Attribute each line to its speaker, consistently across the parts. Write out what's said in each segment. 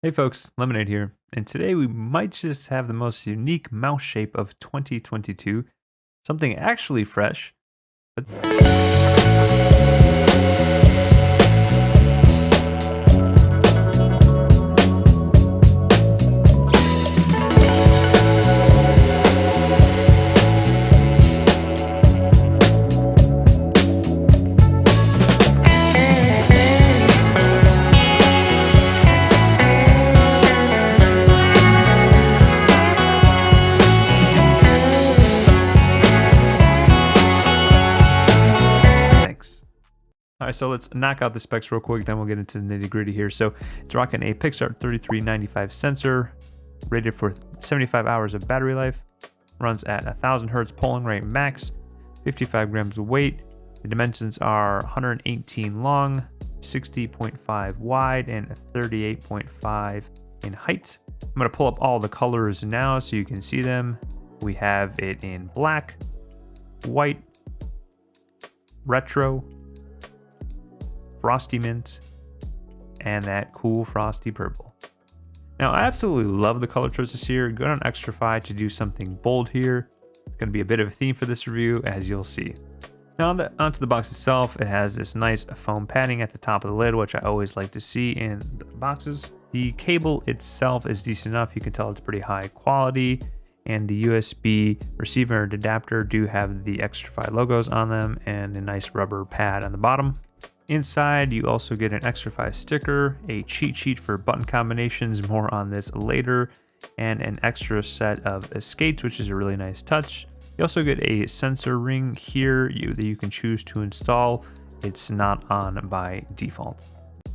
Speaker 1: Hey folks, Lemonade here, and today we might just have the most unique mouse shape of 2022, something actually fresh, but thanks. All right, so let's knock out the specs real quick, then we'll get into the nitty gritty here. So it's rocking a Pixar 3395 sensor, rated for 75 hours of battery life, runs at 1000 hertz polling rate max, 55 grams of weight. The dimensions are 118 long, 60.5 wide, and 38.5 in height. I'm gonna pull up all the colors now so you can see them. We have it in black, white, retro, frosty mint, and that cool frosty purple. Now, I absolutely love the color choices here. Go on Xtrfy to do something bold here. It's going to be a bit of a theme for this review, as you'll see. Now, onto the box itself, it has this nice foam padding at the top of the lid, which I always like to see in the boxes. The cable itself is decent enough. You can tell it's pretty high quality. And the USB receiver and adapter do have the Xtrfy logos on them and a nice rubber pad on the bottom. Inside, you also get an Xtrfy sticker, a cheat sheet for button combinations, more on this later, and an extra set of skates, which is a really nice touch. You also get a sensor ring here that you can choose to install. It's not on by default.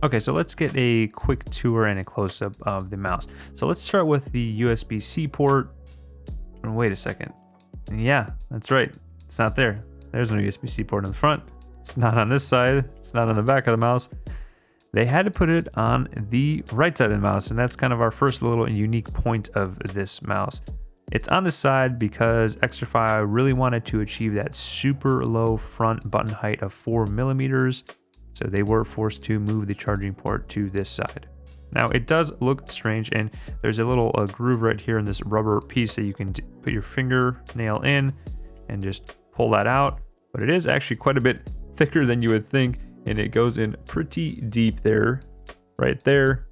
Speaker 1: Okay, so let's get a quick tour and a close-up of the mouse. So let's start with the USB-C port. And wait a second. Yeah, that's right. It's not there. There's no USB-C port in the front. It's not on this side. It's not on the back of the mouse. They had to put it on the right side of the mouse, and that's kind of our first little unique point of this mouse. It's on the side because Xtrfy really wanted to achieve that super low front button height of 4 millimeters, so they were forced to move the charging port to this side. Now, it does look strange, and there's a little groove right here in this rubber piece that you can put your fingernail in and just pull that out, but it is actually quite a bit thicker than you would think, and it goes in pretty deep there, right there.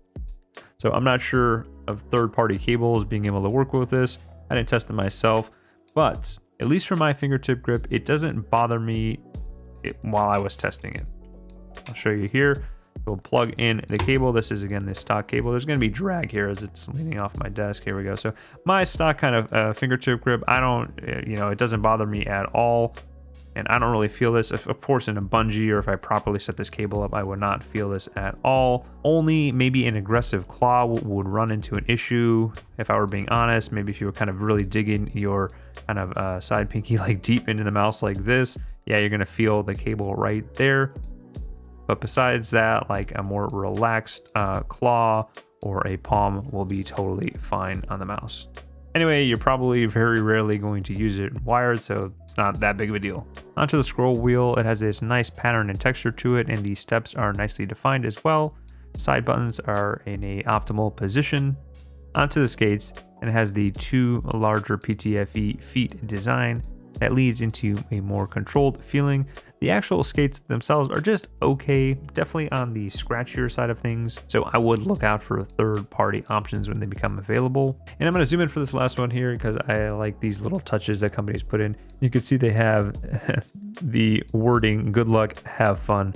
Speaker 1: So I'm not sure of third-party cables being able to work with this. I didn't test it myself, but at least for my fingertip grip, it doesn't bother me while I was testing it. I'll show you here. We'll plug in the cable. This is, again, the stock cable. There's going to be drag here as it's leaning off my desk. Here we go. So my stock kind of fingertip grip, I don't, it doesn't bother me at all. And I don't really feel this. Of course, in a bungee or if I properly set this cable up, I would not feel this at all. Only maybe an aggressive claw would run into an issue, if I were being honest. Maybe if you were kind of really digging your kind of side pinky like deep into the mouse like this, yeah, you're going to feel the cable right there. But besides that, like a more relaxed claw or a palm will be totally fine on the mouse. Anyway, you're probably very rarely going to use it wired, so it's not that big of a deal. Onto the scroll wheel, it has this nice pattern and texture to it, and the steps are nicely defined as well. Side buttons are in a optimal position. Onto the skates, and it has the two larger PTFE feet design that leads into a more controlled feeling. The actual skates themselves are just okay, definitely on the scratchier side of things, so I would look out for third-party options when they become available. And I'm going to zoom in for this last one here because I like these little touches that companies put in. You can see they have the wording, "Good luck, have fun,"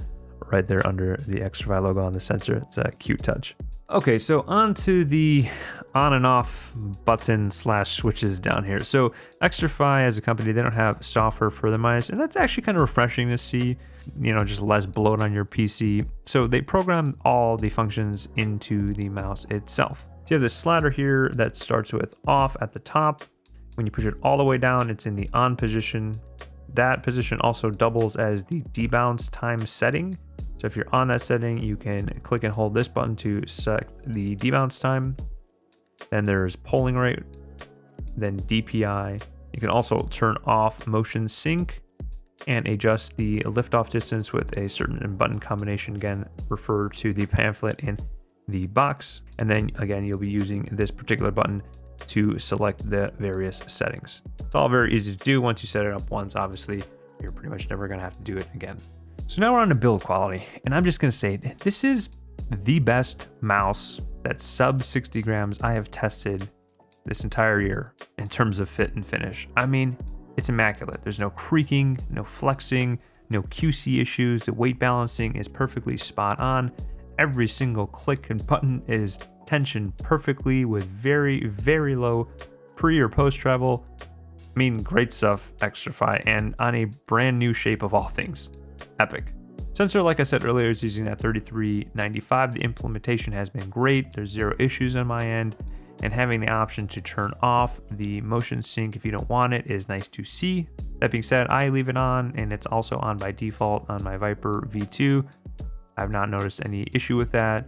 Speaker 1: right there under the Xtrfy logo on the sensor. It's a cute touch. Okay, so on to the on and off button / switches down here. So Xtrfy as a company, they don't have software for the mice, and that's actually kind of refreshing to see, just less bloat on your PC. So they program all the functions into the mouse itself. So you have this slider here that starts with off at the top. When you push it all the way down, it's in the on position. That position also doubles as the debounce time setting. So if you're on that setting, you can click and hold this button to set the debounce time. Then there's polling rate, then DPI. You can also turn off motion sync and adjust the liftoff distance with a certain button combination, again, refer to the pamphlet in the box. And then again, you'll be using this particular button to select the various settings. It's all very easy to do. Once you set it up once, obviously, you're pretty much never gonna have to do it again. So now we're on to build quality. And I'm just gonna say, this is the best mouse that's sub 60 grams I have tested this entire year in terms of fit and finish. I mean, it's immaculate. There's no creaking, no flexing, no QC issues. The weight balancing is perfectly spot on. Every single click and button is tensioned perfectly with very, very low pre or post travel. I mean, great stuff, Xtrfy, and on a brand new shape of all things. Epic. Sensor, like I said earlier, is using that 3395. The implementation has been great. There's zero issues on my end. And having the option to turn off the motion sync if you don't want it is nice to see. That being said, I leave it on, and it's also on by default on my Viper V2. I've not noticed any issue with that,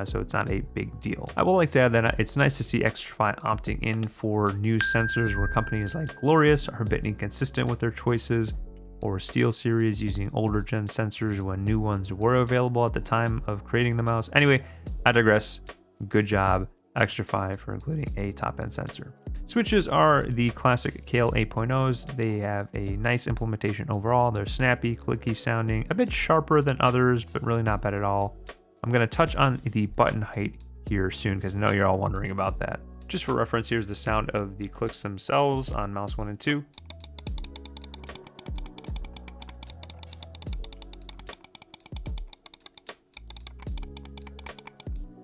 Speaker 1: so it's not a big deal. I will like to add that it's nice to see Xtrfy opting in for new sensors where companies like Glorious are a bit inconsistent with their choices, or SteelSeries using older gen sensors when new ones were available at the time of creating the mouse. Anyway, I digress. Good job, Xtrfy, for including a top-end sensor. Switches are the classic Kale 8.0s. They have a nice implementation overall. They're snappy, clicky sounding, a bit sharper than others, but really not bad at all. I'm going to touch on the button height here soon because I know you're all wondering about that. Just for reference, here's the sound of the clicks themselves on mouse 1 and 2.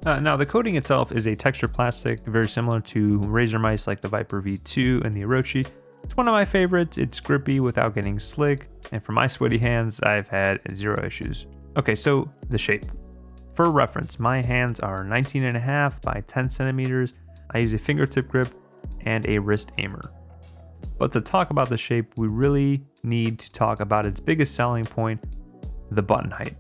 Speaker 1: Now, the coating itself is a textured plastic, very similar to Razer mice like the Viper V2 and the Orochi. It's one of my favorites. It's grippy without getting slick, and for my sweaty hands, I've had zero issues. Okay, so the shape. For reference, my hands are 19.5 by 10 centimeters. I use a fingertip grip and a wrist aimer. But to talk about the shape, we really need to talk about its biggest selling point, the button height.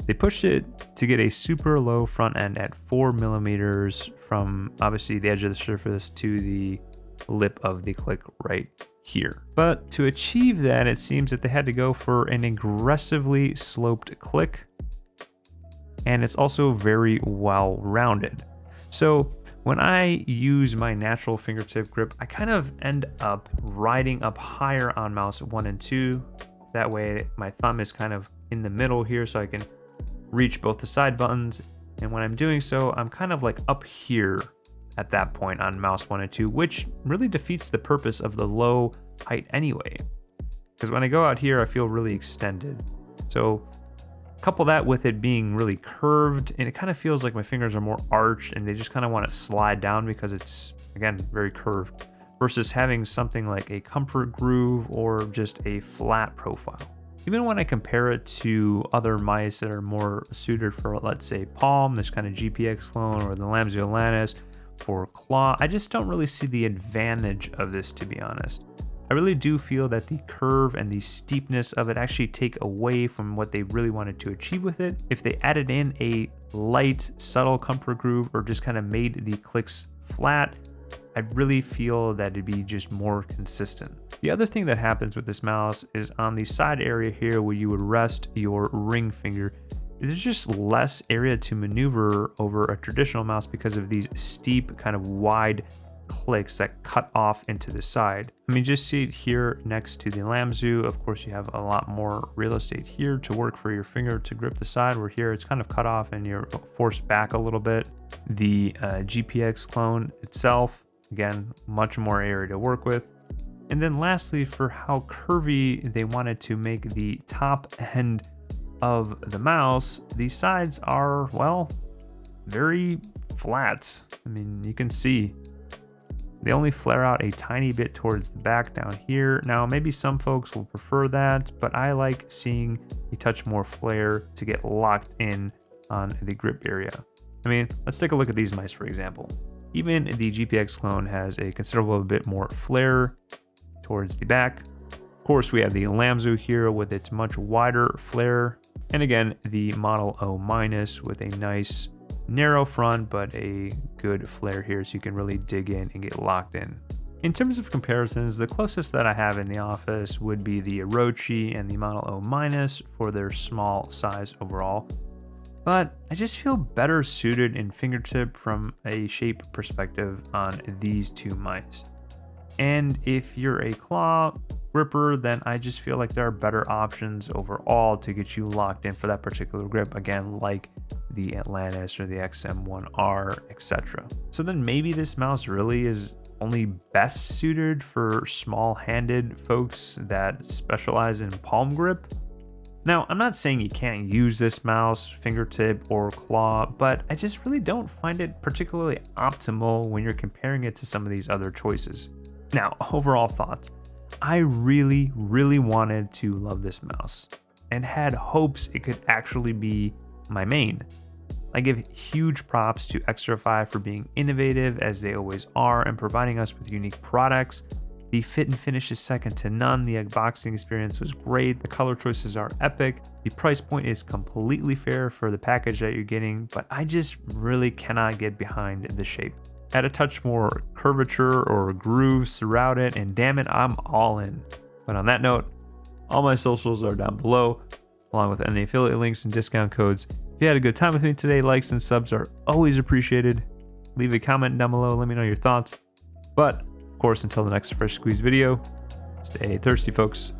Speaker 1: They pushed it to get a super low front end at 4 millimeters from obviously the edge of the surface to the lip of the click right here. But to achieve that, it seems that they had to go for an aggressively sloped click, and it's also very well rounded. So when I use my natural fingertip grip, I kind of end up riding up higher on mouse 1 and 2. That way my thumb is kind of in the middle here so I can reach both the side buttons, and when I'm doing so, I'm kind of like up here at that point on mouse 1 and 2, which really defeats the purpose of the low height anyway. Because when I go out here, I feel really extended. So couple that with it being really curved, and it kind of feels like my fingers are more arched and they just kind of want to slide down because it's, again, very curved, versus having something like a comfort groove or just a flat profile. Even when I compare it to other mice that are more suited for, let's say, Palm, this kind of GPX clone, or the Lamzo Lannis for Claw, I just don't really see the advantage of this, to be honest. I really do feel that the curve and the steepness of it actually take away from what they really wanted to achieve with it. If they added in a light, subtle comfort groove or just kind of made the clicks flat, I really feel that it'd be just more consistent. The other thing that happens with this mouse is on the side area here where you would rest your ring finger, there's just less area to maneuver over a traditional mouse because of these steep, kind of wide clicks that cut off into the side. I mean, just see it here next to the Lamzo. Of course, you have a lot more real estate here to work for your finger to grip the side, where here it's kind of cut off and you're forced back a little bit. The GPX clone itself, again, much more area to work with. And then lastly, for how curvy they wanted to make the top end of the mouse, the sides are, well, very flat. I mean, you can see they only flare out a tiny bit towards the back down here. Now, maybe some folks will prefer that, but I like seeing a touch more flare to get locked in on the grip area. I mean, let's take a look at these mice, for example. Even the GPX clone has a considerable bit more flare towards the back. Of course, we have the Lamzo here with its much wider flare. And again, the Model O- with a nice narrow front, but a good flare here so you can really dig in and get locked in. In terms of comparisons, the closest that I have in the office would be the Orochi and the Model O- for their small size overall. but I just feel better suited in fingertip from a shape perspective on these two mice. And if you're a claw gripper, then I just feel like there are better options overall to get you locked in for that particular grip, again, like the Atlantis or the XM1R, etc. So then maybe this mouse really is only best suited for small-handed folks that specialize in palm grip. Now, I'm not saying you can't use this mouse, fingertip or claw, but I just really don't find it particularly optimal when you're comparing it to some of these other choices. Now, overall thoughts. I really wanted to love this mouse and had hopes it could actually be my main. I give huge props to Xtrfy for being innovative as they always are and providing us with unique products. The fit and finish is second to none. The unboxing experience was great. The color choices are epic. The price point is completely fair for the package that you're getting, but I just really cannot get behind the shape. Add a touch more curvature or grooves throughout it, and damn it, I'm all in. But on that note, all my socials are down below, along with any affiliate links and discount codes. If you had a good time with me today, likes and subs are always appreciated. Leave a comment down below, let me know your thoughts. But, of course, until the next Fresh Squeeze video, stay thirsty, folks.